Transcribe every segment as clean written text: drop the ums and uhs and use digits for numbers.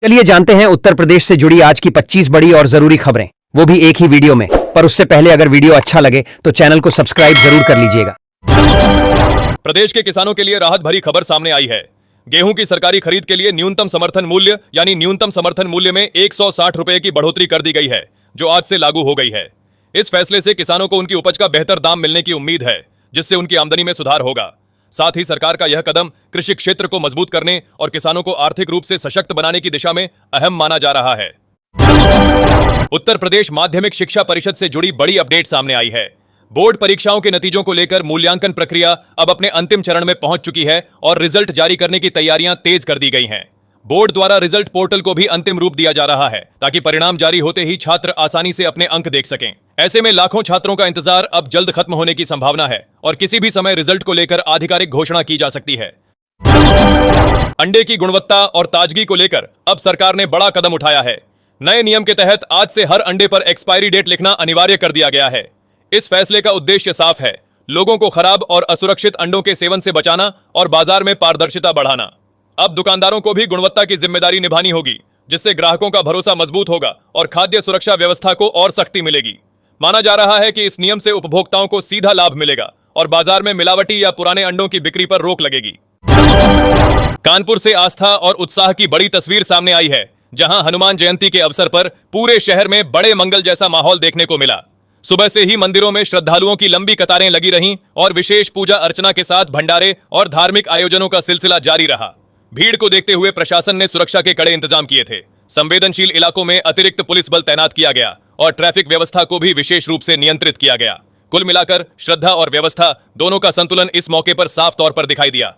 चलिए जानते हैं उत्तर प्रदेश से जुड़ी आज की 25 बड़ी और जरूरी खबरें, वो भी एक ही वीडियो में। पर उससे पहले अगर वीडियो अच्छा लगे तो चैनल को सब्सक्राइब जरूर कर लीजिएगा। प्रदेश के किसानों के लिए राहत भरी खबर सामने आई है। गेहूं की सरकारी खरीद के लिए न्यूनतम समर्थन मूल्य यानी न्यूनतम समर्थन मूल्य में 160 रुपए की बढ़ोतरी कर दी गई है, जो आज से लागू हो गई है। इस फैसले से किसानों को उनकी उपज का बेहतर दाम मिलने की उम्मीद है, जिससे उनकी आमदनी में सुधार होगा। साथ ही सरकार का यह कदम कृषि क्षेत्र को मजबूत करने और किसानों को आर्थिक रूप से सशक्त बनाने की दिशा में अहम माना जा रहा है। उत्तर प्रदेश माध्यमिक शिक्षा परिषद से जुड़ी बड़ी अपडेट सामने आई है। बोर्ड परीक्षाओं के नतीजों को लेकर मूल्यांकन प्रक्रिया अब अपने अंतिम चरण में पहुंच चुकी है और रिजल्ट जारी करने की तैयारियां तेज कर दी गई हैं। बोर्ड द्वारा रिजल्ट पोर्टल को भी अंतिम रूप दिया जा रहा है, ताकि परिणाम जारी होते ही छात्र आसानी से अपने अंक देख सकें। ऐसे में लाखों छात्रों का इंतजार अब जल्द खत्म होने की संभावना है और किसी भी समय रिजल्ट को लेकर आधिकारिक घोषणा की जा सकती है। अंडे की गुणवत्ता और ताजगी को लेकर अब सरकार ने बड़ा कदम उठाया है। नए नियम के तहत आज से हर अंडे पर एक्सपायरी डेट लिखना अनिवार्य कर दिया गया है। इस फैसले का उद्देश्य साफ है, लोगों को खराब और असुरक्षित अंडों के सेवन से बचाना और बाजार में पारदर्शिता बढ़ाना। अब दुकानदारों को भी गुणवत्ता की जिम्मेदारी निभानी होगी, जिससे ग्राहकों का भरोसा मजबूत होगा और खाद्य सुरक्षा व्यवस्था को और सख्ती मिलेगी। माना जा रहा है कि इस नियम से उपभोक्ताओं को सीधा लाभ मिलेगा और बाजार में मिलावटी या पुराने अंडों की बिक्री पर रोक लगेगी। कानपुर से आस्था और उत्साह की बड़ी तस्वीर सामने आई है, जहां हनुमान जयंती के अवसर पर पूरे शहर में बड़े मंगल जैसा माहौल देखने को मिला। सुबह से ही मंदिरों में श्रद्धालुओं की लंबी कतारें लगी रहीं और विशेष पूजा अर्चना के साथ भंडारे और धार्मिक आयोजनों का सिलसिला जारी रहा। भीड़ को देखते हुए प्रशासन ने सुरक्षा के कड़े इंतजाम किए थे। संवेदनशील इलाकों में अतिरिक्त पुलिस बल तैनात किया गया और ट्रैफिक व्यवस्था को भी विशेष रूप से नियंत्रित किया गया। कुल मिलाकर श्रद्धा और व्यवस्था दोनों का संतुलन इस मौके पर साफ तौर पर दिखाई दिया।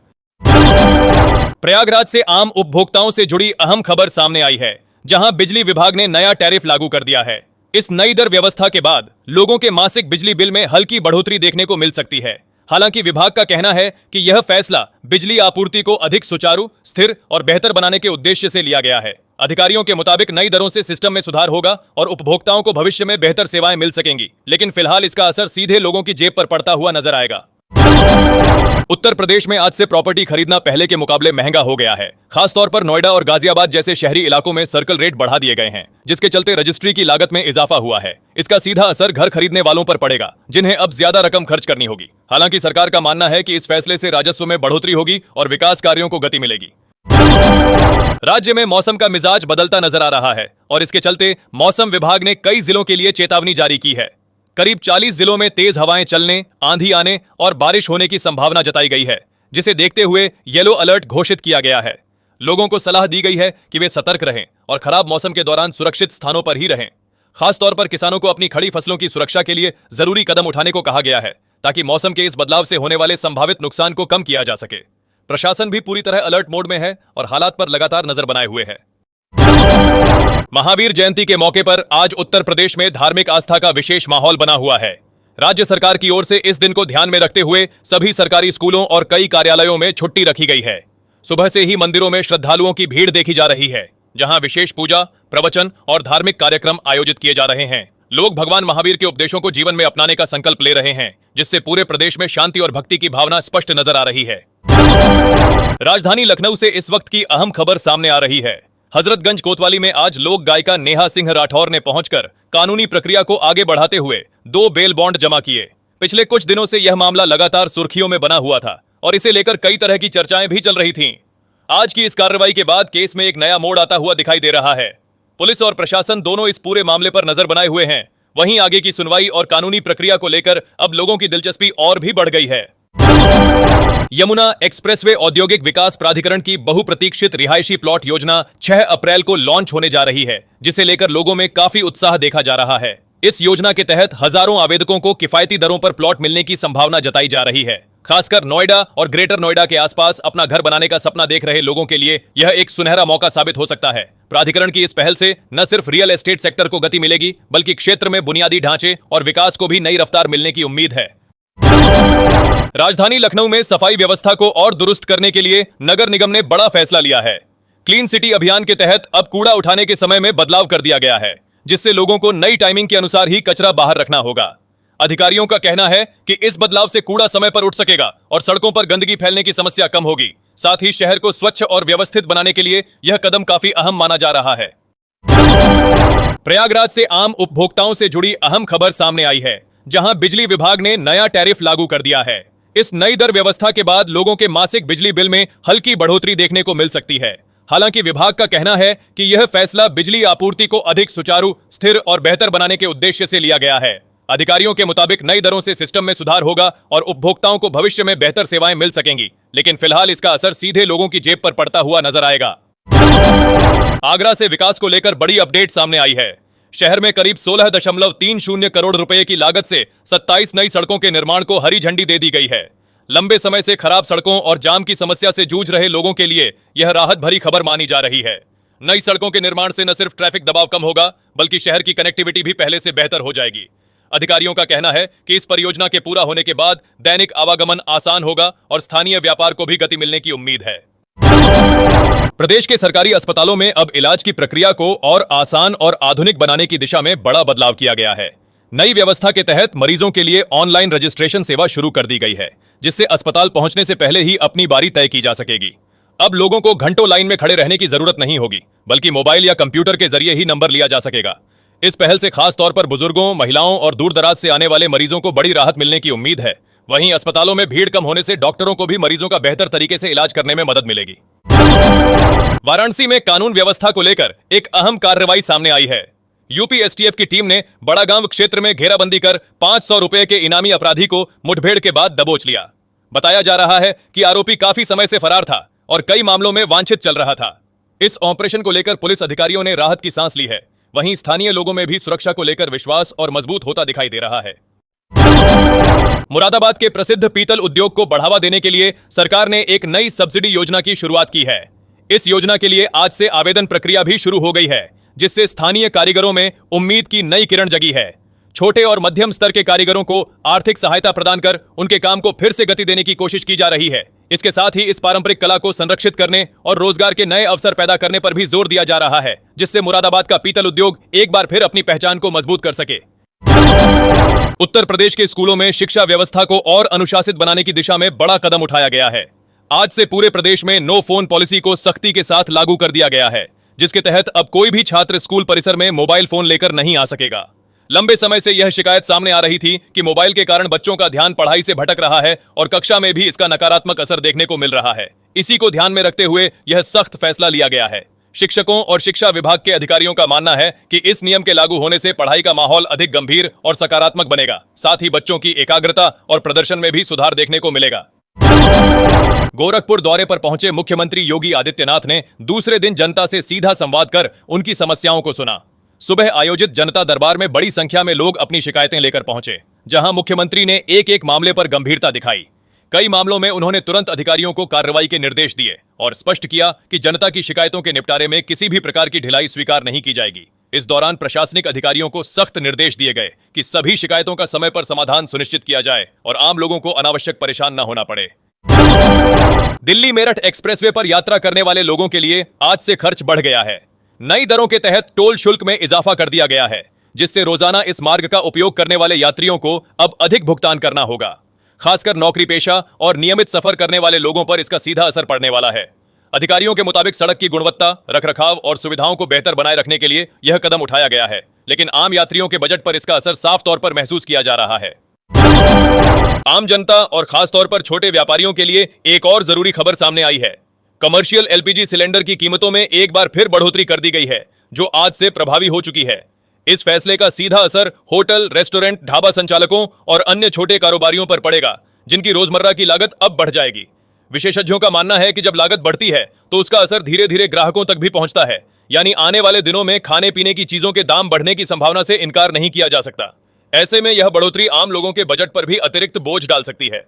प्रयागराज से आम उपभोक्ताओं से जुड़ी अहम खबर सामने आई है, जहां बिजली विभाग ने नया टैरिफ लागू कर दिया है। इस नई दर व्यवस्था के बाद लोगों के मासिक बिजली बिल में हल्की बढ़ोतरी देखने को मिल सकती है। हालांकि विभाग का कहना है कि यह फैसला बिजली आपूर्ति को अधिक सुचारू, स्थिर और बेहतर बनाने के उद्देश्य से लिया गया है। अधिकारियों के मुताबिक नई दरों से सिस्टम में सुधार होगा और उपभोक्ताओं को भविष्य में बेहतर सेवाएं मिल सकेंगी, लेकिन फिलहाल इसका असर सीधे लोगों की जेब पर पड़ता हुआ नजर आएगा। उत्तर प्रदेश में आज से प्रॉपर्टी खरीदना पहले के मुकाबले महंगा हो गया है। खासतौर पर नोएडा और गाजियाबाद जैसे शहरी इलाकों में सर्कल रेट बढ़ा दिए गए हैं, जिसके चलते रजिस्ट्री की लागत में इजाफा हुआ है। इसका सीधा असर घर खरीदने वालों पर पड़ेगा, जिन्हें अब ज्यादा रकम खर्च करनी होगी। हालांकि सरकार का मानना है कि इस फैसले से राजस्व में बढ़ोतरी होगी और विकास कार्यों को गति मिलेगी। राज्य में मौसम का मिजाज बदलता नजर आ रहा है और इसके चलते मौसम विभाग ने कई जिलों के लिए चेतावनी जारी की है। करीब 40 जिलों में तेज हवाएं चलने, आंधी आने और बारिश होने की संभावना जताई गई है, जिसे देखते हुए येलो अलर्ट घोषित किया गया है। लोगों को सलाह दी गई है कि वे सतर्क रहें और खराब मौसम के दौरान सुरक्षित स्थानों पर ही रहें। खासतौर पर किसानों को अपनी खड़ी फसलों की सुरक्षा के लिए जरूरी कदम उठाने को कहा गया है, ताकि मौसम के इस बदलाव से होने वाले संभावित नुकसान को कम किया जा सके। प्रशासन भी पूरी तरह अलर्ट मोड में है और हालात पर लगातार नजर बनाए हुए है। महावीर जयंती के मौके पर आज उत्तर प्रदेश में धार्मिक आस्था का विशेष माहौल बना हुआ है। राज्य सरकार की ओर से इस दिन को ध्यान में रखते हुए सभी सरकारी स्कूलों और कई कार्यालयों में छुट्टी रखी गई है। सुबह से ही मंदिरों में श्रद्धालुओं की भीड़ देखी जा रही है, जहां विशेष पूजा, प्रवचन और धार्मिक कार्यक्रम आयोजित किए जा रहे हैं। लोग भगवान महावीर के उपदेशों को जीवन में अपनाने का संकल्प ले रहे हैं, जिससे पूरे प्रदेश में शांति और भक्ति की भावना स्पष्ट नजर आ रही है। राजधानी लखनऊ से इस वक्त की अहम खबर सामने आ रही है। हजरतगंज कोतवाली में आज लोक गायिका नेहा सिंह राठौर ने पहुंचकर कानूनी प्रक्रिया को आगे बढ़ाते हुए 2 बेल बॉन्ड जमा किए। पिछले कुछ दिनों से यह मामला लगातार सुर्खियों में बना हुआ था और इसे लेकर कई तरह की चर्चाएं भी चल रही थीं। आज की इस कार्रवाई के बाद केस में एक नया मोड़ आता हुआ दिखाई दे रहा है। पुलिस और प्रशासन दोनों इस पूरे मामले पर नजर बनाए हुए हैं। वहीं आगे की सुनवाई और कानूनी प्रक्रिया को लेकर अब लोगों की दिलचस्पी और भी बढ़ गई है। यमुना एक्सप्रेसवे औद्योगिक विकास प्राधिकरण की बहुप्रतीक्षित रिहायशी प्लॉट योजना 6 अप्रैल को लॉन्च होने जा रही है, जिसे लेकर लोगों में काफी उत्साह देखा जा रहा है। इस योजना के तहत हजारों आवेदकों को किफायती दरों पर प्लॉट मिलने की संभावना जताई जा रही है। खासकर नोएडा और ग्रेटर नोएडा के आसपास अपना घर बनाने का सपना देख रहे लोगों के लिए यह एक सुनहरा मौका साबित हो सकता है। प्राधिकरण की इस पहल से न सिर्फ रियल एस्टेट सेक्टर को गति मिलेगी, बल्कि क्षेत्र में बुनियादी ढांचे और विकास को भी नई रफ्तार मिलने की उम्मीद है। राजधानी लखनऊ में सफाई व्यवस्था को और दुरुस्त करने के लिए नगर निगम ने बड़ा फैसला लिया है। क्लीन सिटी अभियान के तहत अब कूड़ा उठाने के समय में बदलाव कर दिया गया है, जिससे लोगों को नई टाइमिंग के अनुसार ही कचरा बाहर रखना होगा। अधिकारियों का कहना है कि इस बदलाव से कूड़ा समय पर उठ सकेगा और सड़कों पर गंदगी फैलने की समस्या कम होगी। साथ ही शहर को स्वच्छ और व्यवस्थित बनाने के लिए यह कदम काफी अहम माना जा रहा है। प्रयागराज से आम उपभोक्ताओं से जुड़ी अहम खबर सामने आई है, जहां बिजली विभाग ने नया टैरिफ लागू कर दिया है। इस नई दर व्यवस्था के बाद लोगों के मासिक बिजली बिल में हल्की बढ़ोतरी देखने को मिल सकती है। हालांकि विभाग का कहना है कि यह फैसला बिजली आपूर्ति को अधिक सुचारू, स्थिर और बेहतर बनाने के उद्देश्य से लिया गया है। अधिकारियों के मुताबिक नई दरों से सिस्टम में सुधार होगा और उपभोक्ताओं को भविष्य में बेहतर सेवाएं मिल सकेंगी, लेकिन फिलहाल इसका असर सीधे लोगों की जेब पर पड़ता हुआ नजर आएगा। आगरा से विकास को लेकर बड़ी अपडेट सामने आई है। शहर में करीब 16.30 करोड़ रुपए की लागत से 27 नई सड़कों के निर्माण को हरी झंडी दे दी गई है। लंबे समय से खराब सड़कों और जाम की समस्या से जूझ रहे लोगों के लिए यह राहत भरी खबर मानी जा रही है। नई सड़कों के निर्माण से न सिर्फ ट्रैफिक दबाव कम होगा, बल्कि शहर की कनेक्टिविटी भी पहले से बेहतर हो जाएगी। अधिकारियों का कहना है कि इस परियोजना के पूरा होने के बाद दैनिक आवागमन आसान होगा और स्थानीय व्यापार को भी गति मिलने की उम्मीद है। प्रदेश के सरकारी अस्पतालों में अब इलाज की प्रक्रिया को और आसान और आधुनिक बनाने की दिशा में बड़ा बदलाव किया गया है। नई व्यवस्था के तहत मरीजों के लिए ऑनलाइन रजिस्ट्रेशन सेवा शुरू कर दी गई है, जिससे अस्पताल पहुंचने से पहले ही अपनी बारी तय की जा सकेगी। अब लोगों को घंटों लाइन में खड़े रहने की जरूरत नहीं होगी, बल्कि मोबाइल या कंप्यूटर के जरिए ही नंबर लिया जा सकेगा। इस पहल से खास तौर पर बुजुर्गों, महिलाओं और दूर दराज से आने वाले मरीजों को बड़ी राहत मिलने की उम्मीद है। वहीं अस्पतालों में भीड़ कम होने से डॉक्टरों को भी मरीजों का बेहतर तरीके से इलाज करने में मदद मिलेगी। वाराणसी में कानून व्यवस्था को लेकर एक अहम कार्रवाई सामने आई है। यूपी एसटीएफ की टीम ने बड़ागांव क्षेत्र में घेराबंदी कर 500 रुपए के इनामी अपराधी को मुठभेड़ के बाद दबोच लिया। बताया जा रहा है कि आरोपी काफी समय से फरार था और कई मामलों में वांछित चल रहा था। इस ऑपरेशन को लेकर पुलिस अधिकारियों ने राहत की सांस ली है। वहीं स्थानीय लोगों में भी सुरक्षा को लेकर विश्वास और मजबूत होता दिखाई दे रहा है। मुरादाबाद के प्रसिद्ध पीतल उद्योग को बढ़ावा देने के लिए सरकार ने एक नई सब्सिडी योजना की शुरुआत की है। इस योजना के लिए आज से आवेदन प्रक्रिया भी शुरू हो गई है, जिससे स्थानीय कारीगरों में उम्मीद की नई किरण जगी है। छोटे और मध्यम स्तर के कारीगरों को आर्थिक सहायता प्रदान कर उनके काम को फिर से गति देने की कोशिश की जा रही है। इसके साथ ही इस पारंपरिक कला को संरक्षित करने और रोजगार के नए अवसर पैदा करने पर भी जोर दिया जा रहा है, जिससे मुरादाबाद का पीतल उद्योग एक बार फिर अपनी पहचान को मजबूत कर सके। उत्तर प्रदेश के स्कूलों में शिक्षा व्यवस्था को और अनुशासित बनाने की दिशा में बड़ा कदम उठाया गया है। आज से पूरे प्रदेश में नो फोन पॉलिसी को सख्ती के साथ लागू कर दिया गया है, जिसके तहत अब कोई भी छात्र स्कूल परिसर में मोबाइल फोन लेकर नहीं आ सकेगा। लंबे समय से यह शिकायत सामने आ रही थी कि मोबाइल के कारण बच्चों का ध्यान पढ़ाई से भटक रहा है और कक्षा में भी इसका नकारात्मक असर देखने को मिल रहा है। इसी को ध्यान में रखते हुए यह सख्त फैसला लिया गया है। शिक्षकों और शिक्षा विभाग के अधिकारियों का मानना है कि इस नियम के लागू होने से पढ़ाई का माहौल अधिक गंभीर और सकारात्मक बनेगा। साथ ही बच्चों की एकाग्रता और प्रदर्शन में भी सुधार देखने को मिलेगा। गोरखपुर दौरे पर पहुंचे मुख्यमंत्री योगी आदित्यनाथ ने दूसरे दिन जनता से सीधा संवाद कर उनकी समस्याओं को सुना। सुबह आयोजित जनता दरबार में बड़ी संख्या में लोग अपनी शिकायतें लेकर पहुंचे, जहां मुख्यमंत्री ने एक एक मामले पर गंभीरता दिखाई। कई मामलों में उन्होंने तुरंत अधिकारियों को कार्रवाई के निर्देश दिए और स्पष्ट किया कि जनता की शिकायतों के निपटारे में किसी भी प्रकार की ढिलाई स्वीकार नहीं की जाएगी। इस दौरान प्रशासनिक अधिकारियों को सख्त निर्देश दिए गए कि सभी शिकायतों का समय पर समाधान सुनिश्चित किया जाए और आम लोगों को अनावश्यक परेशान न होना पड़े। दिल्ली मेरठ एक्सप्रेसवे पर यात्रा करने वाले लोगों के लिए आज से खर्च बढ़ गया है। नई दरों के तहत टोल शुल्क में इजाफा कर दिया गया है, जिससे रोजाना इस मार्ग का उपयोग करने वाले यात्रियों को अब अधिक भुगतान करना होगा। खासकर नौकरी पेशा और नियमित सफर करने वाले लोगों पर इसका सीधा असर पड़ने वाला है। अधिकारियों के मुताबिक सड़क की गुणवत्ता, रखरखाव और सुविधाओं को बेहतर बनाए रखने के लिए यह कदम उठाया गया है, लेकिन आम यात्रियों के बजट पर इसका असर साफ तौर पर महसूस किया जा रहा है। आम जनता और खास तौर पर छोटे व्यापारियों के लिए एक और जरूरी खबर सामने आई है। कमर्शियल एलपीजी सिलेंडर की कीमतों में एक बार फिर बढ़ोतरी कर दी गई है, जो आज से प्रभावी हो चुकी है। इस फैसले का सीधा असर होटल, रेस्टोरेंट, ढाबा संचालकों और अन्य छोटे कारोबारियों पर पड़ेगा, जिनकी रोजमर्रा की लागत अब बढ़ जाएगी। विशेषज्ञों का मानना है कि जब लागत बढ़ती है तो उसका असर धीरे धीरे ग्राहकों तक भी पहुंचता है, यानी आने वाले दिनों में खाने पीने की चीजों के दाम बढ़ने की संभावना से इनकार नहीं किया जा सकता। ऐसे में यह बढ़ोतरी आम लोगों के बजट पर भी अतिरिक्त बोझ डाल सकती है।